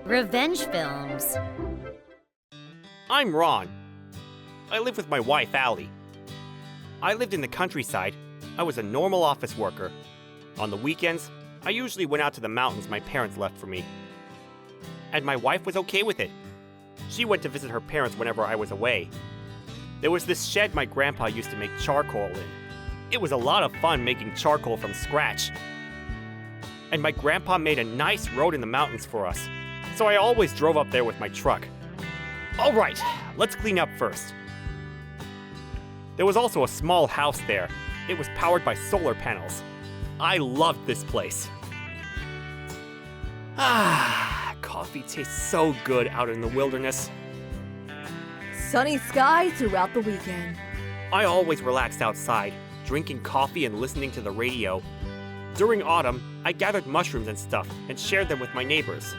Revenge films. I'm Ron. I live with my wife, Allie. I lived in the countryside. I was a normal office worker. On the weekends, I usually went out to the mountains my parents left for me. And my wife was okay with it. She went to visit her parents whenever I was away. There was this shed my grandpa used to make charcoal in. It was a lot of fun making charcoal from scratch. And my grandpa made a nice road in the mountains for us, so I always drove up there with my truck. All right, let's clean up first. There was also a small house there. It was powered by solar panels. I loved this place. Coffee tastes so good out in the wilderness. Sunny skies throughout the weekend. I always relaxed outside, drinking coffee and listening to the radio. During autumn, I gathered mushrooms and stuff and shared them with my neighbors.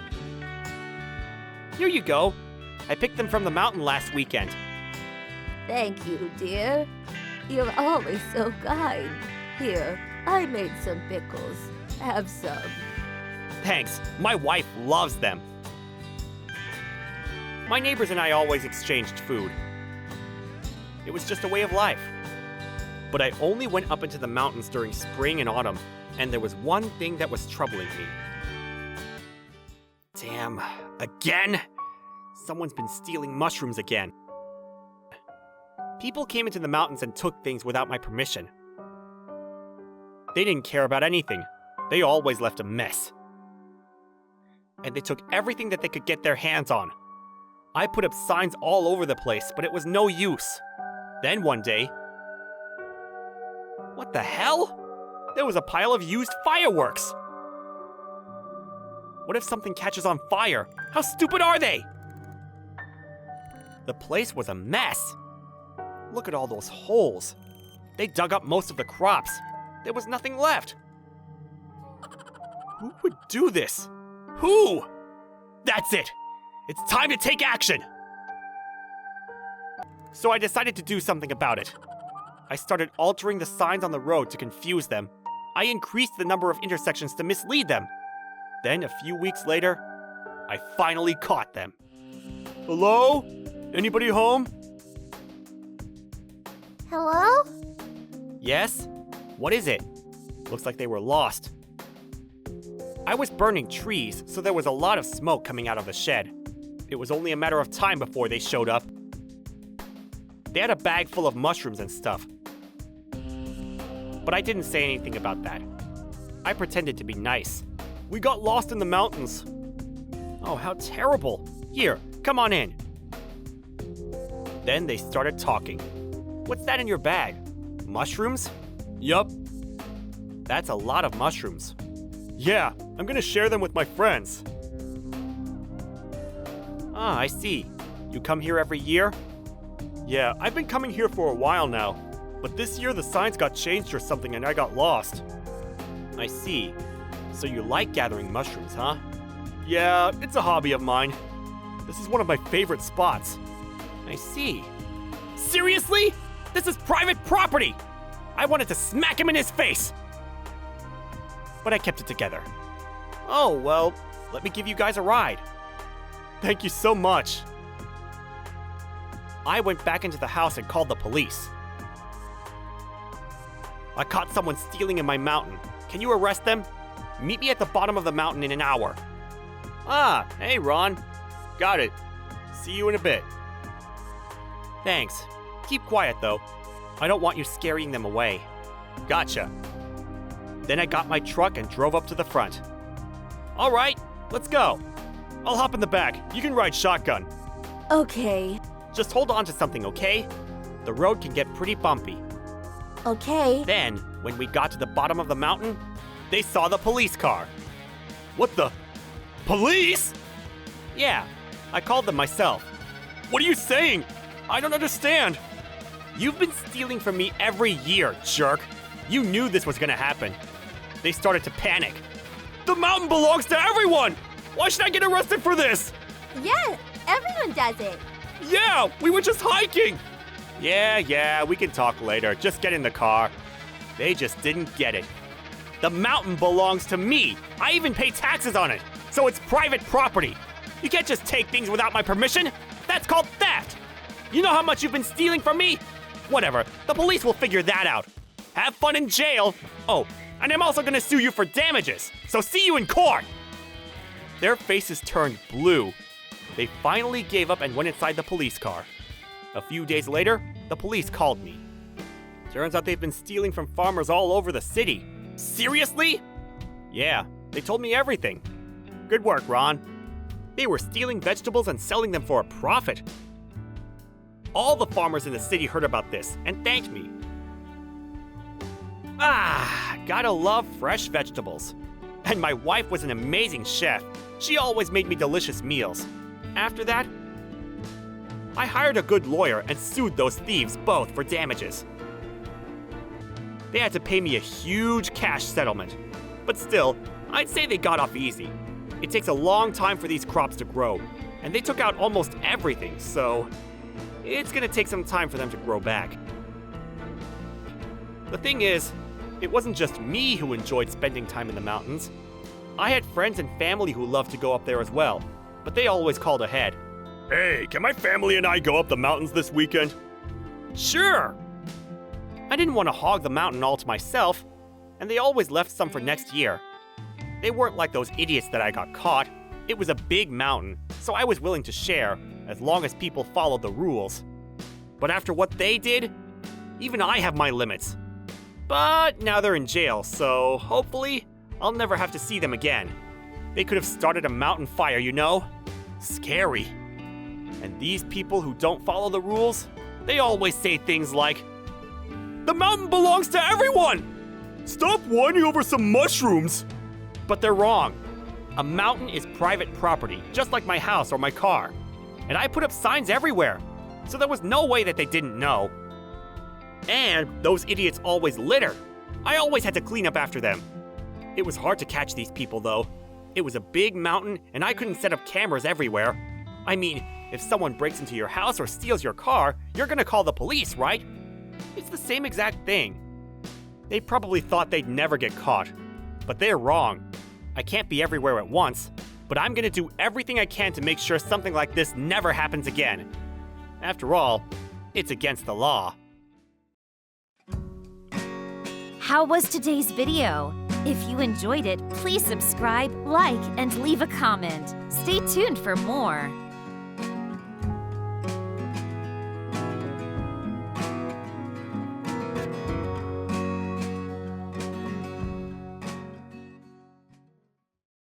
Here you go. I picked them from the mountain last weekend. Thank you, dear. You're always so kind. Here, I made some pickles. Have some. Thanks. My wife loves them. My neighbors and I always exchanged food. It was just a way of life. But I only went up into the mountains during spring and autumn, and there was one thing that was troubling me. Damn, again? Someone's been stealing mushrooms again. People came into the mountains and took things without my permission. They didn't care about anything. They always left a mess. And they took everything that they could get their hands on. I put up signs all over the place, but it was no use. Then one day... What the hell? There was a pile of used fireworks! What if something catches on fire? How stupid are they? The place was a mess. Look at all those holes. They dug up most of the crops. There was nothing left. Who would do this? Who? That's it! It's time to take action! So I decided to do something about it. I started altering the signs on the road to confuse them. I increased the number of intersections to mislead them. Then, a few weeks later, I finally caught them. Hello? Anybody home? Hello? Yes? What is it? Looks like they were lost. I was burning trees, so there was a lot of smoke coming out of the shed. It was only a matter of time before they showed up. They had a bag full of mushrooms and stuff. But I didn't say anything about that. I pretended to be nice. We got lost in the mountains. Oh, how terrible. Here, come on in. Then they started talking. What's that in your bag? Mushrooms? Yup. That's a lot of mushrooms. Yeah, I'm gonna share them with my friends. Ah, I see. You come here every year? Yeah, I've been coming here for a while now. But this year the signs got changed or something and I got lost. I see. So you like gathering mushrooms, huh? Yeah, it's a hobby of mine. This is one of my favorite spots. I see. Seriously? This is private property! I wanted to smack him in his face! But I kept it together. Oh, well, let me give you guys a ride. Thank you so much. I went back into the house and called the police. I caught someone stealing in my mountain. Can you arrest them? Meet me at the bottom of the mountain in an hour. Ah, hey Ron. Got it. See you in a bit. Thanks. Keep quiet though. I don't want you scaring them away. Gotcha. Then I got my truck and drove up to the front. All right, let's go. I'll hop in the back. You can ride shotgun. Okay. Just hold on to something, okay? The road can get pretty bumpy. Okay. Then, when we got to the bottom of the mountain, they saw the police car. What the? Police? Yeah, I called them myself. What are you saying? I don't understand. You've been stealing from me every year, jerk. You knew this was gonna happen. They started to panic. The mountain belongs to everyone! Why should I get arrested for this? Yeah, everyone does it. Yeah, we were just hiking! Yeah, we can talk later. Just get in the car. They just didn't get it. The mountain belongs to me. I even pay taxes on it, so it's private property. You can't just take things without my permission. That's called theft. You know how much you've been stealing from me? Whatever, the police will figure that out. Have fun in jail. Oh, and I'm also gonna sue you for damages, so see you in court. Their faces turned blue. They finally gave up and went inside the police car. A few days later, the police called me. Turns out they've been stealing from farmers all over the city. Seriously? Yeah, they told me everything. Good work, Ron. They were stealing vegetables and selling them for a profit. All the farmers in the city heard about this and thanked me. Gotta love fresh vegetables. And my wife was an amazing chef. She always made me delicious meals. After that, I hired a good lawyer and sued those thieves both for damages. They had to pay me a huge cash settlement. But still, I'd say they got off easy. It takes a long time for these crops to grow, and they took out almost everything, so it's gonna take some time for them to grow back. The thing is, it wasn't just me who enjoyed spending time in the mountains. I had friends and family who loved to go up there as well, but they always called ahead. Hey, can my family and I go up the mountains this weekend? Sure! I didn't want to hog the mountain all to myself, and they always left some for next year. They weren't like those idiots that I got caught. It was a big mountain, so I was willing to share, as long as people followed the rules. But after what they did, even I have my limits. But now they're in jail, so hopefully I'll never have to see them again. They could have started a mountain fire, you know? Scary. And these people who don't follow the rules, they always say things like, "The mountain belongs to everyone! Stop whining over some mushrooms!" But they're wrong. A mountain is private property, just like my house or my car. And I put up signs everywhere, so there was no way that they didn't know. And those idiots always litter. I always had to clean up after them. It was hard to catch these people, though. It was a big mountain, and I couldn't set up cameras everywhere. I mean, if someone breaks into your house or steals your car, you're gonna call the police, right? It's the same exact thing. They probably thought they'd never get caught. But they're wrong. I can't be everywhere at once, but I'm gonna do everything I can to make sure something like this never happens again. After all, it's against the law. How was today's video? If you enjoyed it, please subscribe, like, and leave a comment. Stay tuned for more.